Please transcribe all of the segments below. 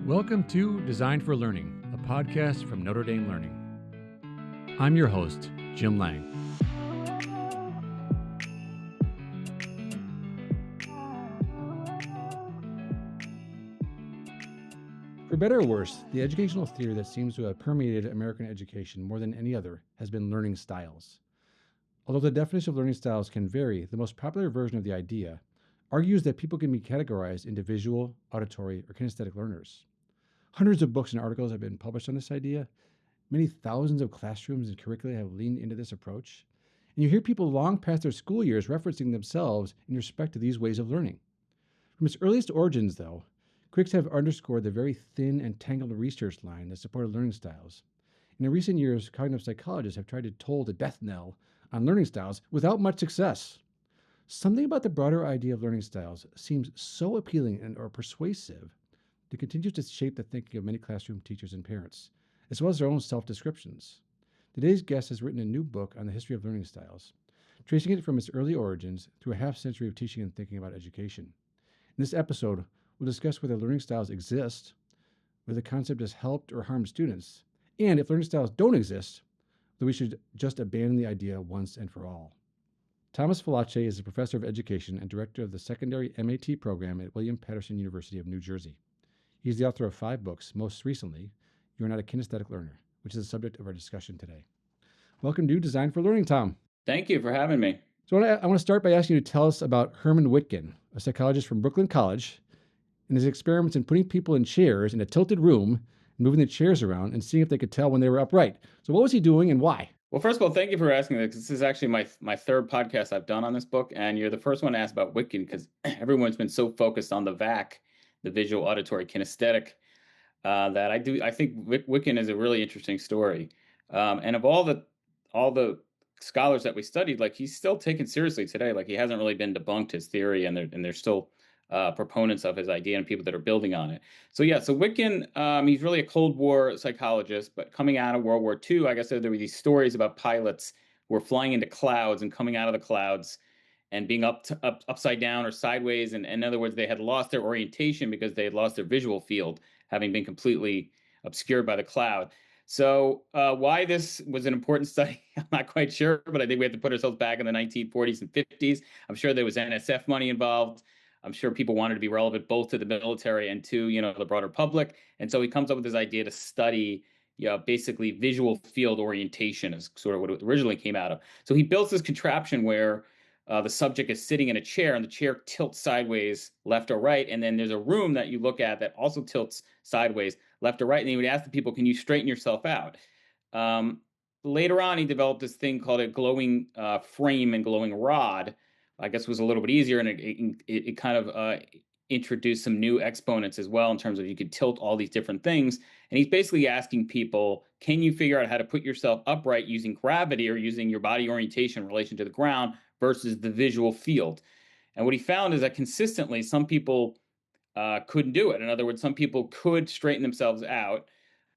Welcome to Design for Learning, a podcast from Notre Dame Learning. I'm your host, Jim Lang. For better or worse, the educational theory that seems to have permeated American education more than any other has been learning styles. Although the definition of learning styles can vary, the most popular version of the idea argues that people can be categorized into visual, auditory, or kinesthetic learners. Hundreds of books and articles have been published on this idea. Many thousands of classrooms and curricula have leaned into this approach. And you hear people long past their school years referencing themselves in respect to these ways of learning. From its earliest origins, though, critics have underscored the very thin and tangled research line that supported learning styles. And in recent years, cognitive psychologists have tried to toll the death knell on learning styles without much success. Something about the broader idea of learning styles seems so appealing or persuasive that continues to shape the thinking of many classroom teachers and parents, as well as their own self-descriptions. Today's guest has written a new book on the history of learning styles, tracing it from its early origins through a half-century of teaching and thinking about education. In this episode, we'll discuss whether learning styles exist, whether the concept has helped or harmed students, and if learning styles don't exist, whether we should just abandon the idea once and for all. Thomas Fallace is a professor of education and director of the secondary MAT program at William Paterson University of New Jersey. He's the author of 5 books, most recently, You're Not a Kinesthetic Learner, which is the subject of our discussion today. Welcome to Design for Learning, Tom. Thank you for having me. So I want to start by asking you to tell us about Herman Witkin, a psychologist from Brooklyn College, and his experiments in putting people in chairs in a tilted room, and moving the chairs around and seeing if they could tell when they were upright. So what was he doing and why? Well, first of all, thank you for asking this. This is actually my third podcast I've done on this book, and you're the first one to ask about Witkin because everyone's been so focused on the VAC, the visual, auditory, kinesthetic, that I think Witkin is a really interesting story. And of all the scholars that we studied, like he's still taken seriously today. Like he hasn't really been debunked, his theory, and there's still proponents of his idea and people that are building on it. So Witkin, he's really a Cold War psychologist, but coming out of World War II, I guess there were these stories about pilots who were flying into clouds and coming out of the clouds and being upside down or sideways. And in other words, they had lost their orientation because they had lost their visual field, having been completely obscured by the cloud. So why this was an important study, I'm not quite sure, but I think we have to put ourselves back in the 1940s and 50s. I'm sure there was NSF money involved. I'm sure people wanted to be relevant both to the military and to, the broader public. And so he comes up with this idea to study, basically visual field orientation is sort of what it originally came out of. So he builds this contraption where the subject is sitting in a chair and the chair tilts sideways left or right. And then there's a room that you look at that also tilts sideways left or right. And he would ask the people, can you straighten yourself out? Later on, he developed this thing called a glowing frame and glowing rod. I guess was a little bit easier, and it kind of introduced some new exponents as well in terms of you could tilt all these different things. And he's basically asking people, can you figure out how to put yourself upright using gravity or using your body orientation in relation to the ground versus the visual field? And what he found is that consistently some people couldn't do it. In other words, some people could straighten themselves out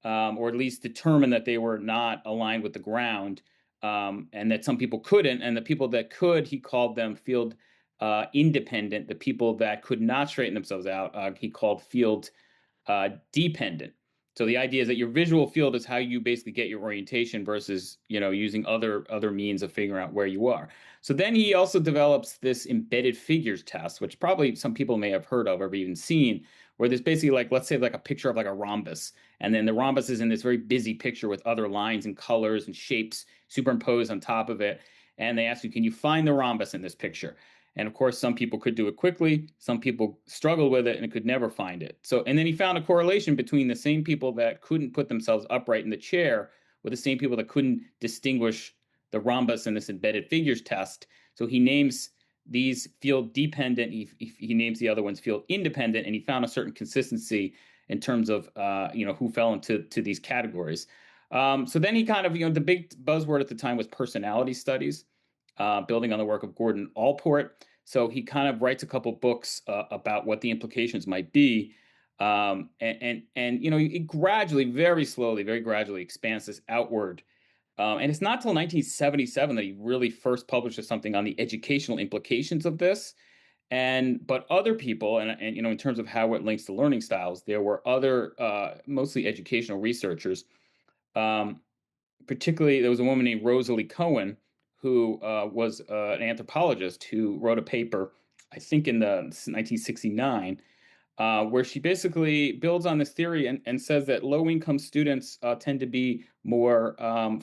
or at least determine that they were not aligned with the ground. And that some people couldn't, and the people that could, he called them field independent. The people that could not straighten themselves out, he called field dependent. So the idea is that your visual field is how you basically get your orientation versus, using other means of figuring out where you are. So then he also develops this embedded figures test, which probably some people may have heard of or even seen, where there's basically let's say a picture of a rhombus. And then the rhombus is in this very busy picture with other lines and colors and shapes superimposed on top of it. And they ask you, can you find the rhombus in this picture? And of course, some people could do it quickly. Some people struggled with it and could never find it. And then he found a correlation between the same people that couldn't put themselves upright in the chair with the same people that couldn't distinguish the rhombus in this embedded figures test. So he names these field dependent, he names the other ones field independent, and he found a certain consistency in terms of who fell into these categories. So then he kind of, the big buzzword at the time was personality studies, building on the work of Gordon Allport. So he kind of writes a couple books about what the implications might be. He gradually, very slowly, very gradually expands this outward. And it's not till 1977 that he really first publishes something on the educational implications of this. But other people, and in terms of how it links to learning styles, there were other mostly educational researchers. Um, Particularly, there was a woman named Rosalie Cohen who was an anthropologist who wrote a paper, I think in the 1969, where she basically builds on this theory and says that low income students tend to be more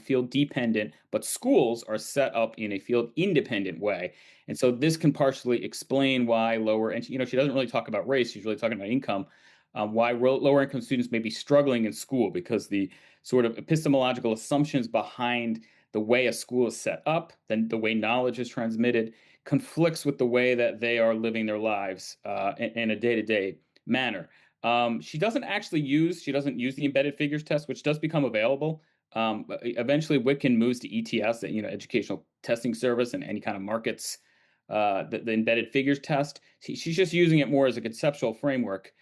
field dependent, but schools are set up in a field independent way. And so this can partially explain why lower, and she doesn't really talk about race, she's really talking about income, why lower income students may be struggling in school because the sort of epistemological assumptions behind the way a school is set up, then the way knowledge is transmitted, conflicts with the way that they are living their lives in a day-to-day manner. She doesn't use the embedded figures test, which does become available. Eventually, Witkin moves to ETS, Educational Testing Service, and any kind of markets the embedded figures test. She's just using it more as a conceptual framework.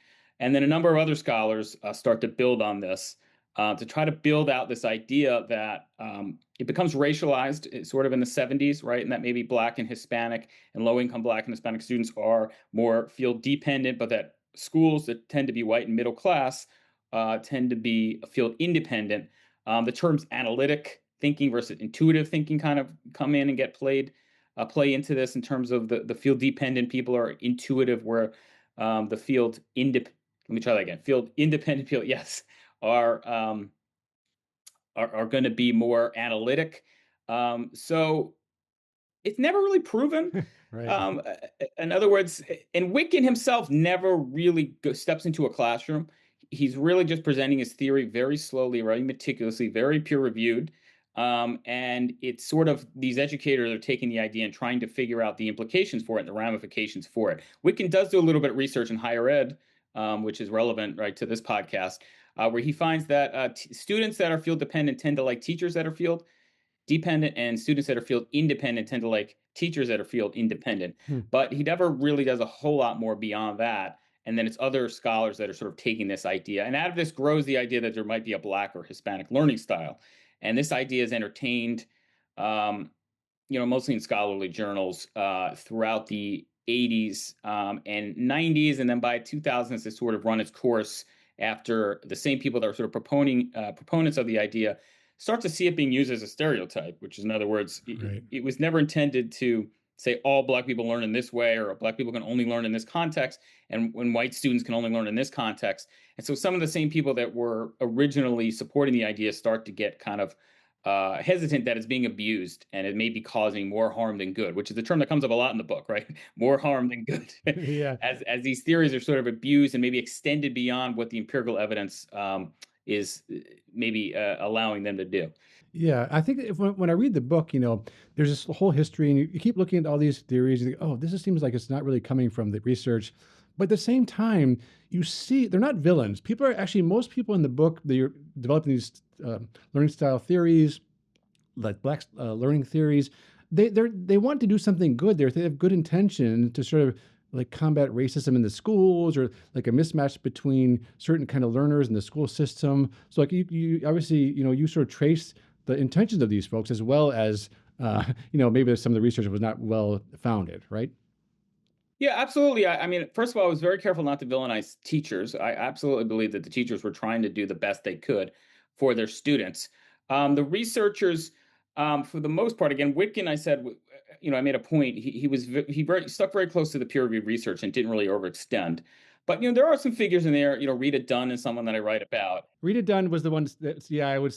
And then a number of other scholars start to build on this to try to build out this idea that it becomes racialized sort of in the 70s, right? And that maybe Black and Hispanic and low-income Black and Hispanic students are more field dependent, but that schools that tend to be white and middle class tend to be field independent. The terms analytic thinking versus intuitive thinking kind of come in and get play into this in terms of the field dependent people are intuitive, where the field independent, let me try that again, field independent people, yes, are going to be more analytic. So it's never really proven. Right. In other words, and Witkin himself never really steps into a classroom. He's really just presenting his theory very slowly, very meticulously, very peer reviewed. And it's sort of these educators are taking the idea and trying to figure out the implications for it and the ramifications for it. Witkin does do a little bit of research in higher ed, which is relevant, right, to this podcast, where he finds that students that are field dependent tend to like teachers that are field dependent, and students that are field independent tend to like teachers that are field independent. Hmm. But he never really does a whole lot more beyond that. And then it's other scholars that are sort of taking this idea. And out of this grows the idea that there might be a Black or Hispanic learning style. And this idea is entertained, mostly in scholarly journals throughout the 80s and 90s. And then by 2000s, it's sort of run its course after the same people that are sort of proponents of the idea start to see it being used as a stereotype, which is, in other words, Right. it was never intended to say all Black people learn in this way, or Black people can only learn in this context, and when white students can only learn in this context. And so some of the same people that were originally supporting the idea start to get kind of hesitant that it's being abused and it may be causing more harm than good, which is the term that comes up a lot in the book, right? More harm than good. Yeah. As these theories are sort of abused and maybe extended beyond what the empirical evidence is maybe allowing them to do. Yeah, I think when I read the book, there's this whole history, and you keep looking at all these theories. You think, oh, this just seems like it's not really coming from the research. But at the same time, you see they're not villains. Most people in the book, they're developing these learning style theories, like Black learning theories. They want to do something good. They have good intention to sort of like combat racism in the schools, or like a mismatch between certain kind of learners in the school system. So like you obviously, you sort of trace the intentions of these folks, as well as maybe some of the research was not well founded, right? Yeah, absolutely. I mean, first of all, I was very careful not to villainize teachers. I absolutely believe that the teachers were trying to do the best they could for their students. The researchers, for the most part, again, Witkin, I said, I made a point. He stuck very close to the peer reviewed research and didn't really overextend. But there are some figures in there. Rita Dunn is someone that I write about. Rita Dunn was the one that, yeah, I would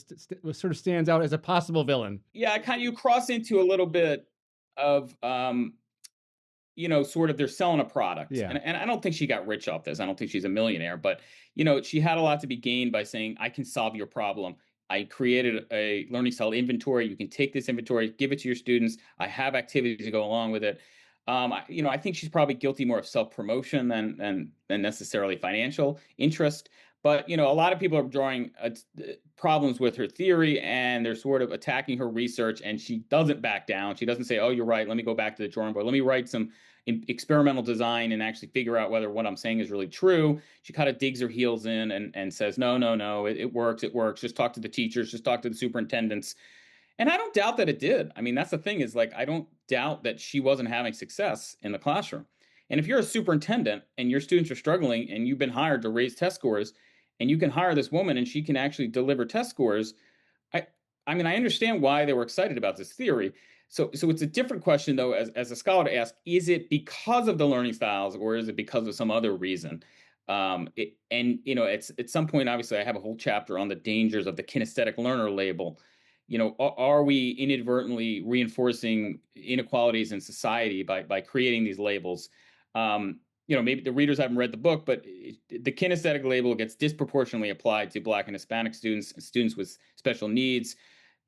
sort of stands out as a possible villain. Yeah, you cross into a little bit of sort of they're selling a product. Yeah. And I don't think she got rich off this. I don't think she's a millionaire, but she had a lot to be gained by saying, I can solve your problem. I created a learning style inventory. You can take this inventory, give it to your students. I have activities to go along with it. I think she's probably guilty more of self-promotion than necessarily financial interest. But a lot of people are drawing problems with her theory, and they're sort of attacking her research. And she doesn't back down. She doesn't say, "Oh, you're right. Let me go back to the drawing board. Let me write some experimental design and actually figure out whether what I'm saying is really true." She kind of digs her heels in and says, "No, it works. It works. Just talk to the teachers. Just talk to the superintendents." And I don't doubt that it did. I mean, that's the thing is, like, I don't doubt that she wasn't having success in the classroom. And if you're a superintendent and your students are struggling and you've been hired to raise test scores, and you can hire this woman and she can actually deliver test scores, I I mean, I understand why they were excited about this theory. So it's a different question though, as a scholar, to ask: is it because of the learning styles, or is it because of some other reason? And it's at some point, obviously, I have a whole chapter on the dangers of the kinesthetic learner label. Are we inadvertently reinforcing inequalities in society by creating these labels? Maybe the readers haven't read the book, but the kinesthetic label gets disproportionately applied to Black and Hispanic students, students with special needs,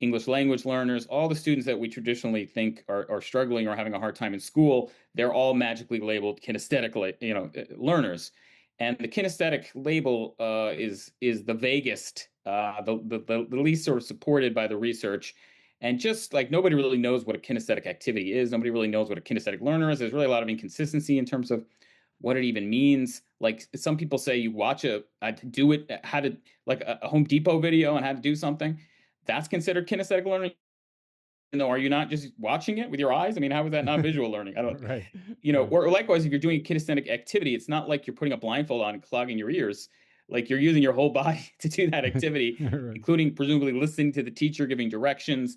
English language learners, all the students that we traditionally think are struggling or having a hard time in school. They're all magically labeled kinesthetic, learners. And the kinesthetic label is the vaguest, the least sort of supported by the research. And just like nobody really knows what a kinesthetic activity is, nobody really knows what a kinesthetic learner is. There's really a lot of inconsistency in terms of what it even means. Like some people say you watch how to like a Home Depot video on how to do something. That's considered kinesthetic learning. No, are you not just watching it with your eyes? I mean, how is that not visual learning? I don't, Right. Right. or likewise, if you're doing a kinesthetic activity, it's not like you're putting a blindfold on and clogging your ears. Like you're using your whole body to do that activity, Right. including presumably listening to the teacher giving directions.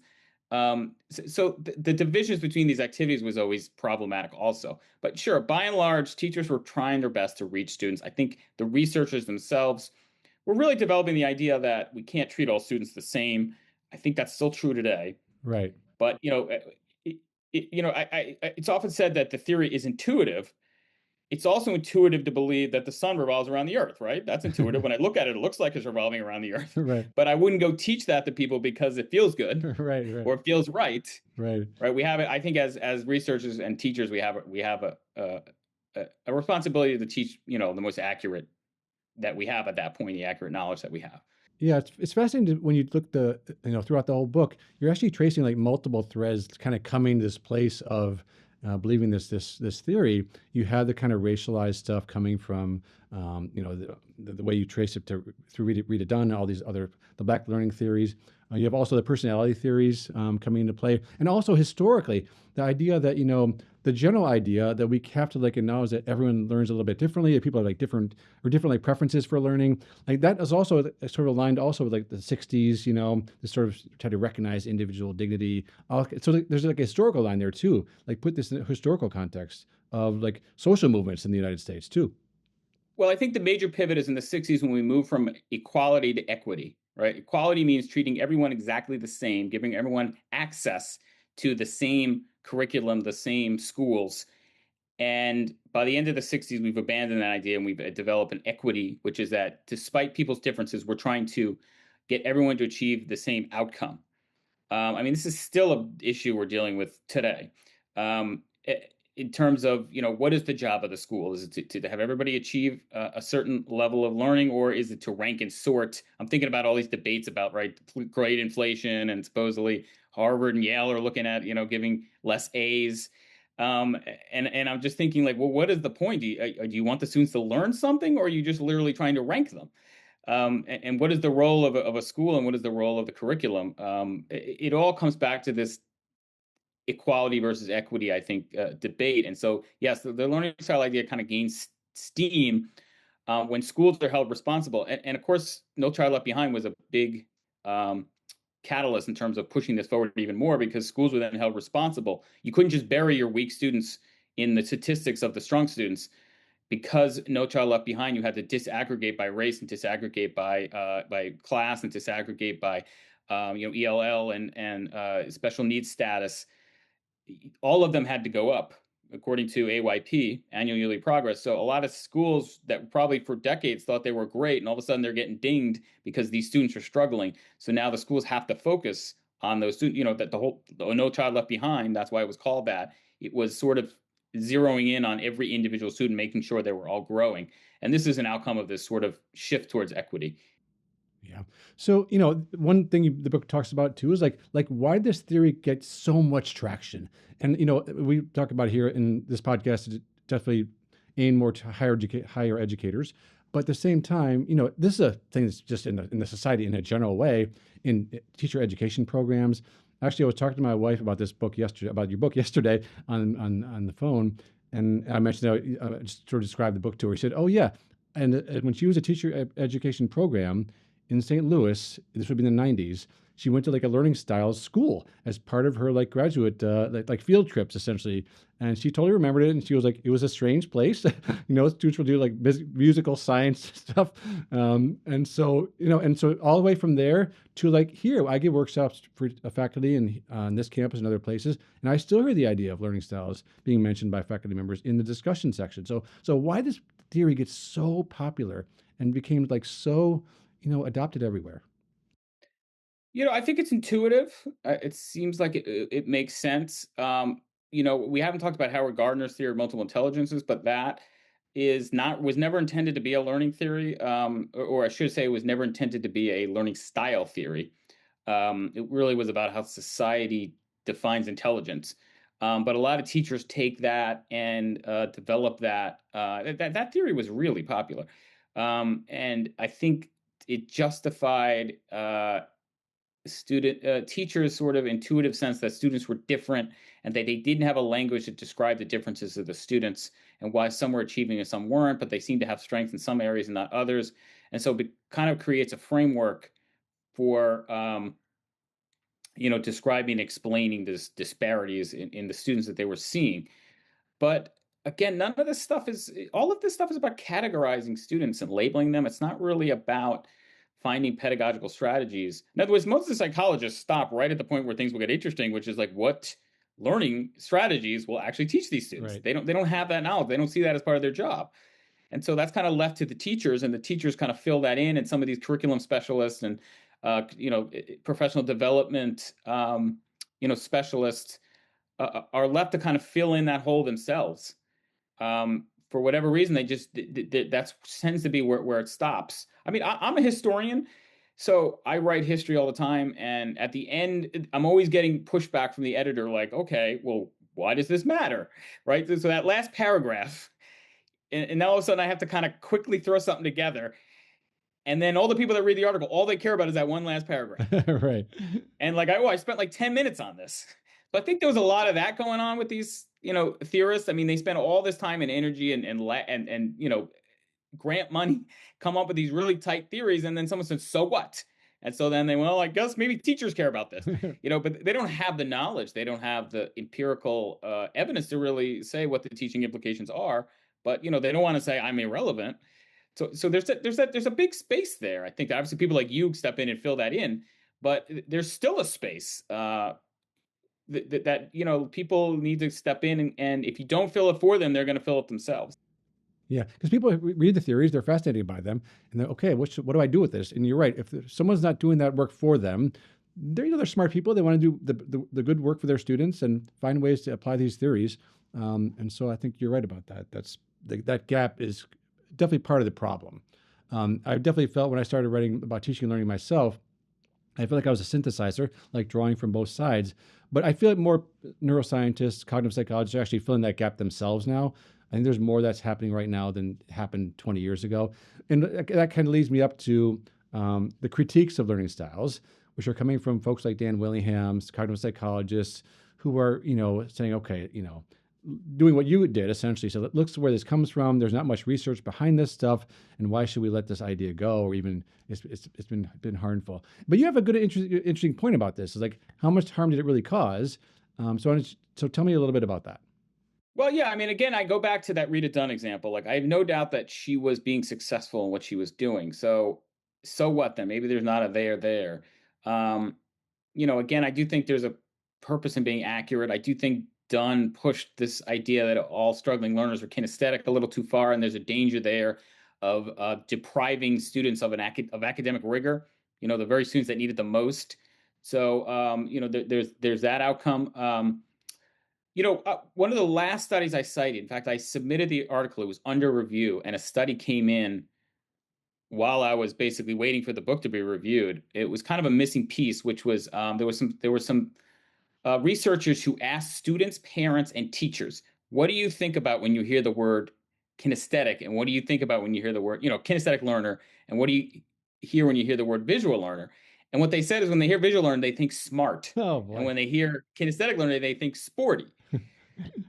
So the divisions between these activities was always problematic also. But sure, by and large, teachers were trying their best to reach students. I think the researchers themselves were really developing the idea that we can't treat all students the same. I think that's still true today. Right. But it's often said that the theory is intuitive. It's also intuitive to believe that the sun revolves around the earth, right? That's intuitive. When I look at it, it looks like it's revolving around the earth. Right. But I wouldn't go teach that to people because it feels good Right. Right. or it feels right. Right. Right? We have it. I think as researchers and teachers, we have a responsibility to teach the most accurate that we have at that point, the accurate knowledge that we have. Yeah, it's fascinating when you look throughout the whole book, you're actually tracing like multiple threads, kind of coming to this place of believing this theory. You have the kind of racialized stuff coming from the way you trace it through Rita Dunn, all these other the Black learning theories. You have also the personality theories coming into play, and also historically the idea that the general idea that we have to like acknowledge that everyone learns a little bit differently, that people have like different like preferences for learning. Like that is also sort of aligned also with like the 60s, to sort of try to recognize individual dignity. So there's like a historical line there too, like put this in a historical context of like social movements in the United States too. Well, I think the major pivot is in the 60s when we move from equality to equity, right? Equality means treating everyone exactly the same, giving everyone access to the same curriculum, the same schools. And by the end of the 60s, we've abandoned that idea and we've developed an equity, which is that despite people's differences, we're trying to get everyone to achieve the same outcome. I mean, this is still an issue we're dealing with today. In terms of, what is the job of the school? Is it to have everybody achieve a certain level of learning, or is it to rank and sort? I'm thinking about all these debates about, right, grade inflation, and supposedly Harvard and Yale are looking at, giving less A's. And I'm just thinking like, well, what is the point? Do you want the students to learn something, or are you just literally trying to rank them? And what is the role of a school, and what is the role of the curriculum? It all comes back to this equality versus equity, I think, debate. And so, yes, the learning style idea kind of gains steam when schools are held responsible. And of course, No Child Left Behind was a big catalyst in terms of pushing this forward even more, because schools were then held responsible. You couldn't just bury your weak students in the statistics of the strong students. Because No Child Left Behind, you had to disaggregate by race and disaggregate by class and disaggregate by ELL and special needs status. All of them had to go up according to AYP, annual yearly progress. So a lot of schools that probably for decades thought they were great, and all of a sudden they're getting dinged because these students are struggling. So now the schools have to focus on those students. That the No Child Left Behind, that's why it was called that. It was sort of zeroing in on every individual student, making sure they were all growing. And this is an outcome of this sort of shift towards equity. Yeah. So, one thing the book talks about too is like why this theory gets so much traction. And, we talk about here in this podcast, to definitely aim more to higher educators. But at the same time, this is a thing that's just in the society in a general way, in teacher education programs. Actually, I was talking to my wife about this book yesterday, about your book yesterday on the phone. And I mentioned, just sort of described the book to her. She said, "Oh yeah," and when she was a teacher education program in St. Louis, this would be in the '90s. She went to like a learning styles school as part of her like graduate like field trips essentially, and she totally remembered it. And she was like, "It was a strange place, Students will do like musical science stuff, and so and so all the way from there to like here, I give workshops for faculty and on this campus and other places, and I still hear the idea of learning styles being mentioned by faculty members in the discussion section. So why this theory gets so popular and became like so adopted everywhere? I think it's intuitive. It seems like it makes sense. We haven't talked about Howard Gardner's theory of multiple intelligences, but that was never intended to be a learning theory, or I should say, it was never intended to be a learning style theory. It really was about how society defines intelligence. But a lot of teachers take that and develop that. That theory was really popular, and I think it justified student teachers sort of intuitive sense that students were different and that they didn't have a language to describe the differences of the students and why some were achieving and some weren't, but they seem to have strength in some areas and not others. And so it kind of creates a framework for describing, explaining this disparities in the students that they were seeing. But again, all of this stuff is about categorizing students and labeling them. It's not really about finding pedagogical strategies. In other words, most of the psychologists stop right at the point where things will get interesting, which is like what learning strategies will actually teach these students. Right. They don't have that knowledge. They don't see that as part of their job. And so that's kind of left to the teachers, and the teachers kind of fill that in, and some of these curriculum specialists and professional development specialists are left to kind of fill in that hole themselves. For whatever reason, that tends to be where it stops. I mean, I'm a historian, so I write history all the time, and at the end, I'm always getting pushback from the editor, like, okay, well, why does this matter, right? So that last paragraph, and now all of a sudden I have to kind of quickly throw something together, and then all the people that read the article, all they care about is that one last paragraph. Right. And like, I spent like 10 minutes on this. So I think there was a lot of that going on with these, theorists. I mean, they spent all this time and energy and grant money, come up with these really tight theories, and then someone said, "So what?" And so then they went, "Well, I guess maybe teachers care about this," but they don't have the knowledge, they don't have the empirical evidence to really say what the teaching implications are. But they don't want to say I'm irrelevant. So there's a big space there. I think that obviously people like you step in and fill that in, but there's still a space that people need to step in, and if you don't fill it for them, they're going to fill it themselves. Yeah, because people read the theories, they're fascinated by them, and they're okay. What do I do with this? And you're right. If someone's not doing that work for them, they're smart people. They want to do the good work for their students and find ways to apply these theories. And so I think you're right about that. That gap is definitely part of the problem. I definitely felt when I started writing about teaching and learning myself, I feel like I was a synthesizer, like drawing from both sides. But I feel like more neuroscientists, cognitive psychologists are actually filling that gap themselves now. I think there's more that's happening right now than happened 20 years ago. And that kind of leads me up to the critiques of learning styles, which are coming from folks like Dan Willingham's, cognitive psychologists, who are, saying, okay, doing what you did essentially. So it looks where this comes from. There's not much research behind this stuff, and why should we let this idea go? Or even it's been harmful. But you have a good interesting point about this. It's like, how much harm did it really cause? So tell me a little bit about that. Well, yeah, I mean, again, I go back to that Rita Dunn example. Like, I have no doubt that she was being successful in what she was doing. So what then? Maybe there's not a there there. Again, I do think there's a purpose in being accurate. I do think Dunn pushed this idea that all struggling learners are kinesthetic a little too far, and there's a danger there of depriving students of academic rigor. The very students that need it the most. So, there's that outcome. One of the last studies I cited, in fact, I submitted the article, it was under review, and a study came in while I was basically waiting for the book to be reviewed. It was kind of a missing piece, which was there were some researchers who asked students, parents, and teachers, what do you think about when you hear the word kinesthetic, and what do you think about when you hear the word, kinesthetic learner, and what do you hear when you hear the word visual learner? And what they said is when they hear visual learner, they think smart. Oh boy. And when they hear kinesthetic learner, they think sporty.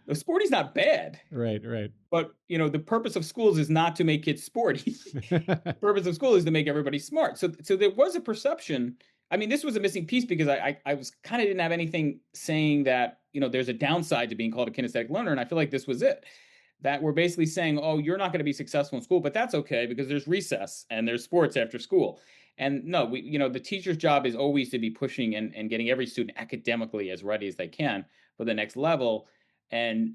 The sporty's not bad, Right, right. but the purpose of schools is not to make kids sporty. The purpose of school is to make everybody smart. So there was a perception. I mean, this was a missing piece because I was kind of didn't have anything saying that there's a downside to being called a kinesthetic learner, and I feel like this was it. That we're basically saying, oh, you're not going to be successful in school, but that's okay because there's recess and there's sports after school. And no, the teacher's job is always to be pushing and getting every student academically as ready as they can for the next level. And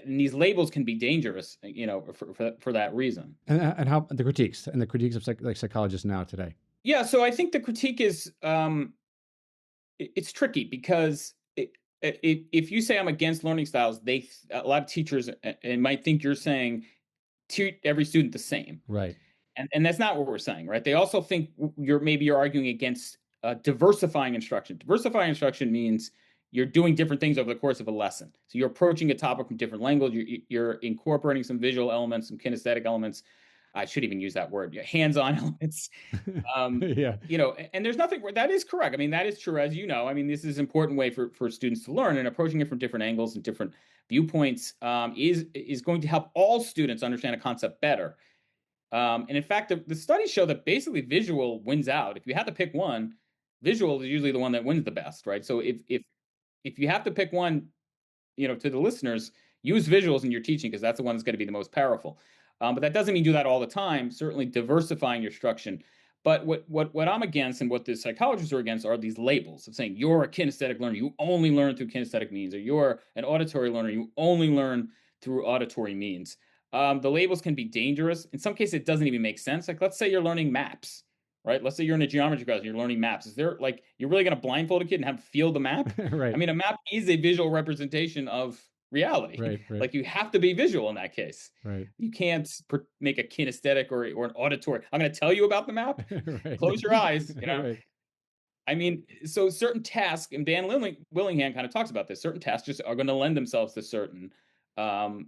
these labels can be dangerous, for that reason. And how the critiques of like psychologists now today. Yeah, so I think the critique is it's tricky because if you say I'm against learning styles, a lot of teachers might think you're saying treat every student the same, Right. and that's not what we're saying, right? They also think you're arguing against diversifying instruction. Diversifying instruction means you're doing different things over the course of a lesson. So you're approaching a topic from different angles. You're incorporating some visual elements, some kinesthetic elements. I should even use that word. Hands-on elements. Yeah. And there's nothing that is correct. I mean, that is true, as you know. I mean, this is an important way for students to learn, and approaching it from different angles and different viewpoints is going to help all students understand a concept better. And in fact, the studies show that basically visual wins out. If you have to pick one, visual is usually the one that wins the best, right? So if you have to pick one, to the listeners, use visuals in your teaching because that's the one that's going to be the most powerful. But that doesn't mean do that all the time. Certainly diversifying your instruction. But what I'm against and what the psychologists are against are these labels of saying you're a kinesthetic learner, you only learn through kinesthetic means, or you're an auditory learner, you only learn through auditory means. The labels can be dangerous. In some cases, it doesn't even make sense. Like, let's say you're learning maps, right? Let's say you're in a geometry class and you're learning maps. Is there you're really going to blindfold a kid and have him feel the map? Right. I mean, a map is a visual representation of reality. Right, right. Like, you have to be visual in that case. Right. You can't make a kinesthetic or an auditory. I'm going to tell you about the map. Right. Close your eyes. Right. I mean, so certain tasks, and Dan Willingham kind of talks about this. Certain tasks just are going to lend themselves to certain, modes,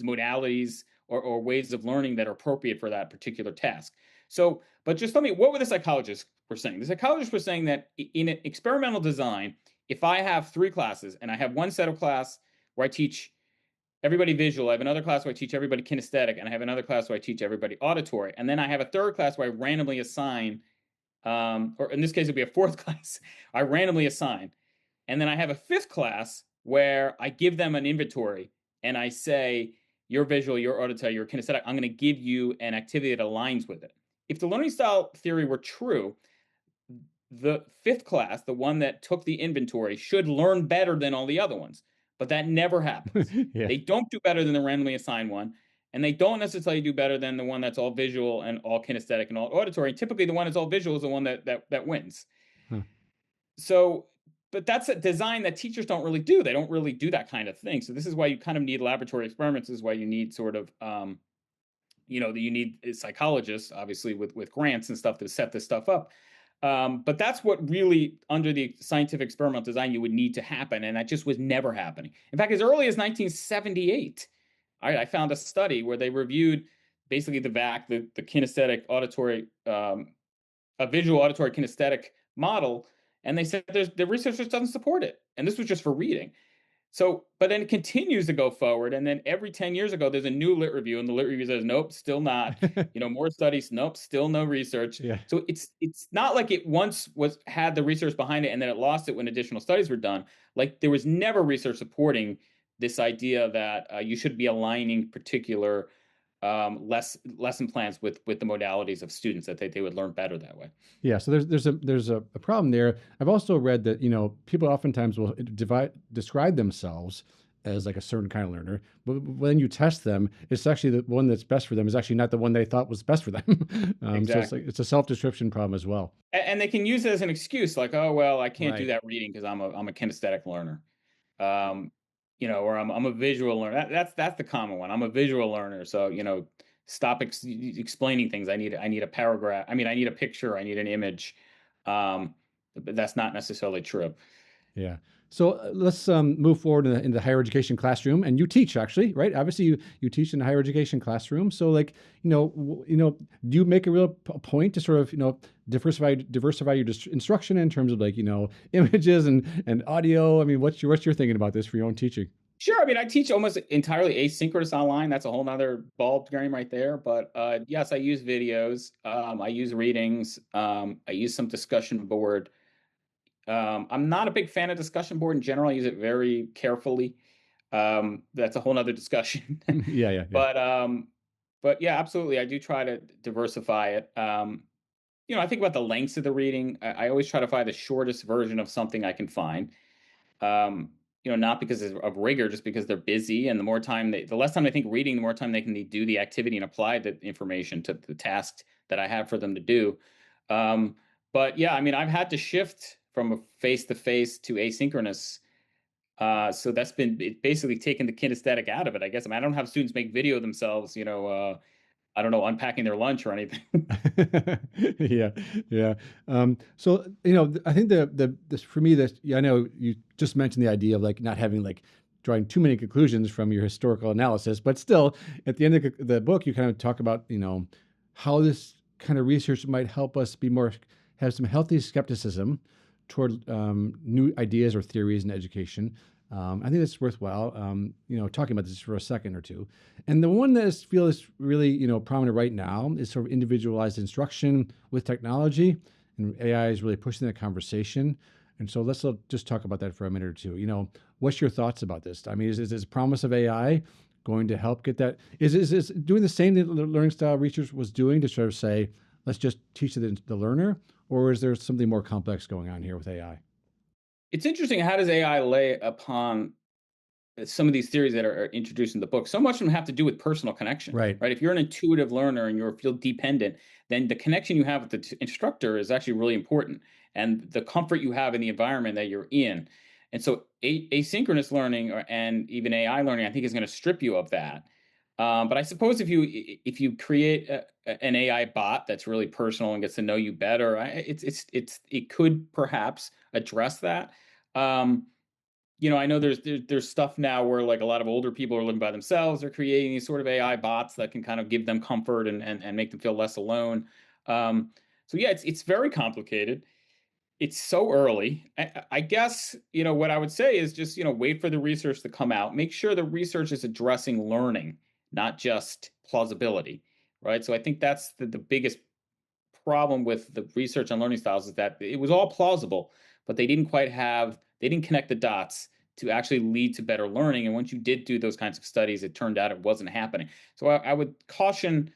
modalities, or ways of learning that are appropriate for that particular task. So, but just tell me, what were the psychologists were saying? The psychologists were saying that in an experimental design, if I have 3 classes and I have one set of class where I teach everybody visual, I have another class where I teach everybody kinesthetic, and I have another class where I teach everybody auditory, and then I have a third class where I randomly assign, or in this case, it'd be a 4th class, I randomly assign. And then I have a 5th class where I give them an inventory and I say, you're visual, you're auditory, you're kinesthetic. I'm going to give you an activity that aligns with it. If the learning style theory were true, the 5th class, the one that took the inventory, should learn better than all the other ones. But that never happens. Yeah. They don't do better than the randomly assigned one. And they don't necessarily do better than the one that's all visual and all kinesthetic and all auditory. Typically, the one that's all visual is the one that wins. Huh. So, but that's a design that teachers don't really do. They don't really do that kind of thing. So this is why you kind of need laboratory experiments. This is why you need sort of, you need psychologists, obviously, with grants and stuff to set this stuff up. But that's what really, under the scientific experimental design, you would need to happen. And that just was never happening. In fact, as early as 1978, I found a study where they reviewed basically the VAC, the kinesthetic auditory, a visual auditory kinesthetic model. And they said the research just doesn't support it. And this was just for reading. So, but then it continues to go forward. And then every 10 years ago, there's a new lit review, and the lit review says, nope, still not. More studies, nope, still no research. Yeah. So it's not like it once had the research behind it and then it lost it when additional studies were done. Like, there was never research supporting this idea that you should be aligning particular lesson plans with the modalities of students, that they would learn better that way. Yeah, so there's a problem there. I've also read that people oftentimes will describe themselves as like a certain kind of learner, but when you test them, it's actually the one that's best for them is actually not the one they thought was best for them. Exactly. So it's a self-description problem as well. And they can use it as an excuse, like, oh well, I can't do Right. that reading because I'm a kinesthetic learner. Or I'm a visual learner. That's the common one. I'm a visual learner, so stop explaining things. I need a paragraph. I need a picture. I need an image. But that's not necessarily true. Yeah. So let's move forward in the higher education classroom, and you teach actually, right? Obviously, you teach in the higher education classroom. So, like, do you make a real point to sort of diversify your instruction in terms of like images and audio? I mean, what's your thinking about this for your own teaching? Sure. I mean, I teach almost entirely asynchronous online. That's a whole nother ball game right there. But yes, I use videos. I use readings. I use some discussion board. I'm not a big fan of discussion board in general. I use it very carefully. That's a whole nother discussion. Yeah, yeah, yeah. but but yeah, absolutely. I do try to diversify it. I think about the lengths of the reading. I always try to find the shortest version of something I can find. Not because of rigor, just because they're busy, and the less time they think reading, the more time they can do the activity and apply the information to the task that I have for them to do. Um, but yeah, I mean, I've had to shift from a face to face to asynchronous. So that's been basically taking the kinesthetic out of it, I guess. I mean, I don't have students make video themselves, I don't know, unpacking their lunch or anything. Yeah, yeah. So I think this for me, that yeah, I know you just mentioned the idea of like not having like drawing too many conclusions from your historical analysis, but still, at the end of the book, you kind of talk about how this kind of research might help us have some healthy skepticism toward new ideas or theories in education. I think it's worthwhile, talking about this for a second or two. And the one that I feel is really, prominent right now is sort of individualized instruction with technology, and AI is really pushing that conversation. And so let's just talk about that for a minute or two. What's your thoughts about this? I mean, is this promise of AI going to help get that? Is doing the same that the learning style research was doing to sort of say, let's just teach the learner, or is there something more complex going on here with AI? It's interesting. How does AI lay upon some of these theories that are introduced in the book? So much of them have to do with personal connection, Right. right? If you're an intuitive learner and you're field dependent, then the connection you have with the instructor is actually really important, and the comfort you have in the environment that you're in. And so asynchronous learning and even AI learning, I think, is going to strip you of that. But I suppose if you create an AI bot that's really personal and gets to know you better, it could perhaps address that. Um, I know there's stuff now where like a lot of older people are living by themselves. They're creating these sort of AI bots that can kind of give them comfort and make them feel less alone. Um, so yeah, it's very complicated. It's so early. I guess what I would say is just wait for the research to come out. Make sure the research is addressing learning, not just plausibility, right? So I think that's the biggest problem with the research on learning styles, is that it was all plausible, but they didn't connect the dots to actually lead to better learning. And once you did do those kinds of studies, it turned out it wasn't happening. So I would caution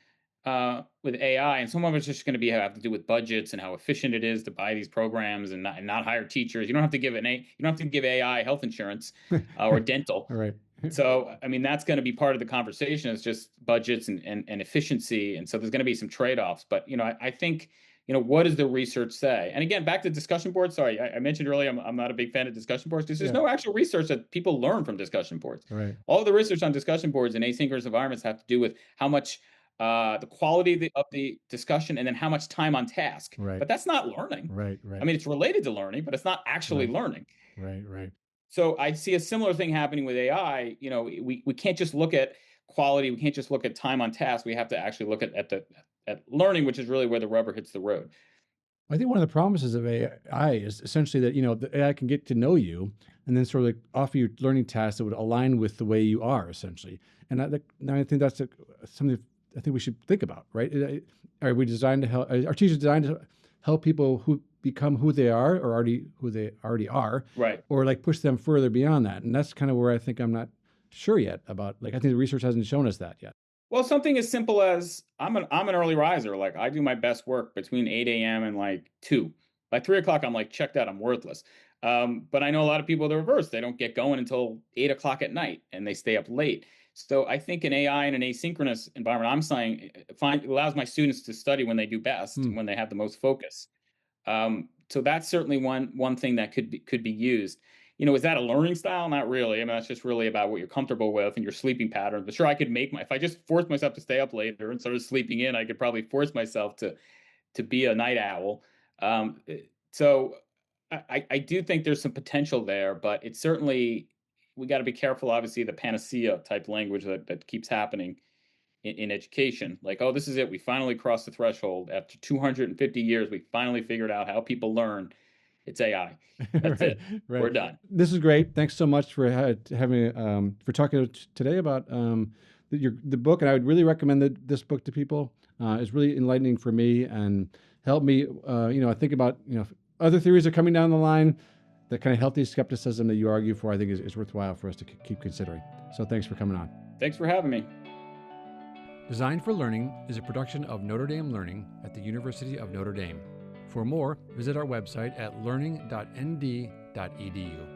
with AI, and some of it's just going to have to do with budgets and how efficient it is to buy these programs and not hire teachers. You don't have to give AI health insurance or dental. All right. So, I mean, that's going to be part of the conversation. It's just budgets and efficiency. And so there's going to be some trade-offs. But, I think, what does the research say? And again, back to discussion boards. Sorry, I mentioned earlier, I'm not a big fan of discussion boards because there's Yeah. no actual research that people learn from discussion boards. All right. All of the research on discussion boards and asynchronous environments have to do with how much the quality of the discussion, and then how much time on task. Right. But that's not learning. Right. I Right. mean, it's related to learning, but it's not actually Right. learning. Right. Right. So I see a similar thing happening with AI. We can't just look at quality. We can't just look at time on task. We have to actually look at learning, which is really where the rubber hits the road. I think one of the promises of AI is essentially that the AI can get to know you and then sort of like offer you learning tasks that would align with the way you are, essentially. And I think that's something I think we should think about, right? Are we designed to help? Are teachers designed to help people who become who they are, or who they already are, Right. or like push them further beyond that? And that's kind of where I think I'm not sure yet about. Like, I think the research hasn't shown us that yet. Well, something as simple as I'm an early riser. Like, I do my best work between 8 a.m. and like 2. By 3 o'clock, I'm like checked out. I'm worthless. But I know a lot of people the reverse. They don't get going until 8 o'clock at night, and they stay up late. So I think an AI and an asynchronous environment, I'm saying, allows my students to study when they do best, Hmm. when they have the most focus. So that's certainly one thing that could be used. Is that a learning style? Not really. I mean, that's just really about what you're comfortable with and your sleeping patterns. But sure, I could if I just forced myself to stay up later and started sleeping in, I could probably force myself to be a night owl. So I do think there's some potential there, but it's certainly, we got to be careful. Obviously, the panacea type language that keeps happening in education, like, oh, this is it. We finally crossed the threshold. After 250 years, we finally figured out how people learn. It's AI. That's Right, it. right. We're done. This is great. Thanks so much for having for talking today about the book, and I would really recommend this book to people. It's really enlightening for me and helped me. I think about other theories are coming down the line. The kind of healthy skepticism that you argue for, I think, is worthwhile for us to keep considering. So thanks for coming on. Thanks for having me. Designed for Learning is a production of Notre Dame Learning at the University of Notre Dame. For more, visit our website at learning.nd.edu.